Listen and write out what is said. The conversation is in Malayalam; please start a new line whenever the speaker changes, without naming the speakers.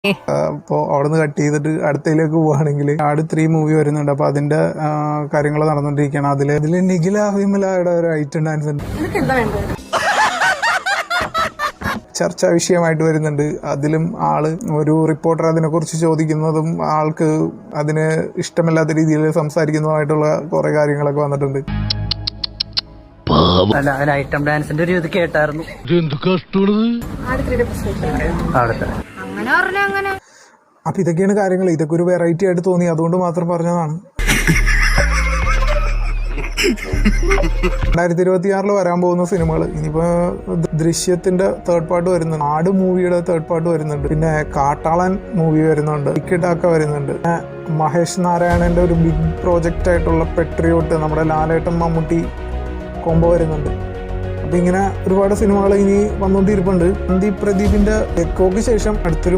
അപ്പോൾ അവിടെ നിന്ന് കട്ട് ചെയ്തിട്ട് അടുത്തയിലേക്ക് പോവുകയാണെങ്കിൽ ആട് 3 മൂവി വരുന്നുണ്ട്. അപ്പോൾ അതിന്റെ കാര്യങ്ങൾ നടന്നുകൊണ്ടിരിക്കുകയാണ്. അതിൽ നിഖില വിമലയുടെ ഒരു ഐറ്റം ഡാൻസ് ഉണ്ട്, ചർച്ചാ വിഷയമായിട്ട് വരുന്നുണ്ട്. അതിലും ആള് ഒരു റിപ്പോർട്ടർ അതിനെക്കുറിച്ച് ചോദിക്കുന്നതും ആൾക്ക് അതിന് ഇഷ്ടമില്ലാത്ത രീതിയിൽ സംസാരിക്കുന്നതുമായിട്ടുള്ള കുറെ കാര്യങ്ങളൊക്കെ വന്നിട്ടുണ്ട്.
അല്ല, ഐറ്റം ഡാൻസിന്റെ ഒരു ഇത് കേട്ടായിരുന്നു.
അപ്പൊ ഇതൊക്കെയാണ് കാര്യങ്ങൾ. ഇതൊക്കെ ഒരു വെറൈറ്റി ആയിട്ട് തോന്നി, അതുകൊണ്ട് മാത്രം പറഞ്ഞതാണ്. 2026 വരാൻ പോകുന്ന സിനിമകൾ ഇനിയിപ്പോ ദൃശ്യത്തിന്റെ 3rd പാർട്ട് വരുന്നുണ്ട്, ആട് മൂവിയുടെ 3rd പാർട്ട് വരുന്നുണ്ട്, പിന്നെ കാട്ടാളൻ മൂവി വരുന്നുണ്ട്, ടിക്കറ്റാക്ക വരുന്നുണ്ട്, മഹേഷ് നാരായണന്റെ ഒരു ബിഗ് പ്രോജക്റ്റ് ആയിട്ടുള്ള പെട്രിയോട്ട്, നമ്മുടെ ലാലേട്ടൻ മമ്മൂട്ടി കോംബോ വരുന്നുണ്ട്. അപ്പൊ ഇങ്ങനെ ഒരുപാട് സിനിമകൾ ഇനി വന്നുകൊണ്ടിരിപ്പുണ്ട്. സന്ദീപ് പ്രദീപിന്റെ എക്കോക്ക് ശേഷം അടുത്തൊരു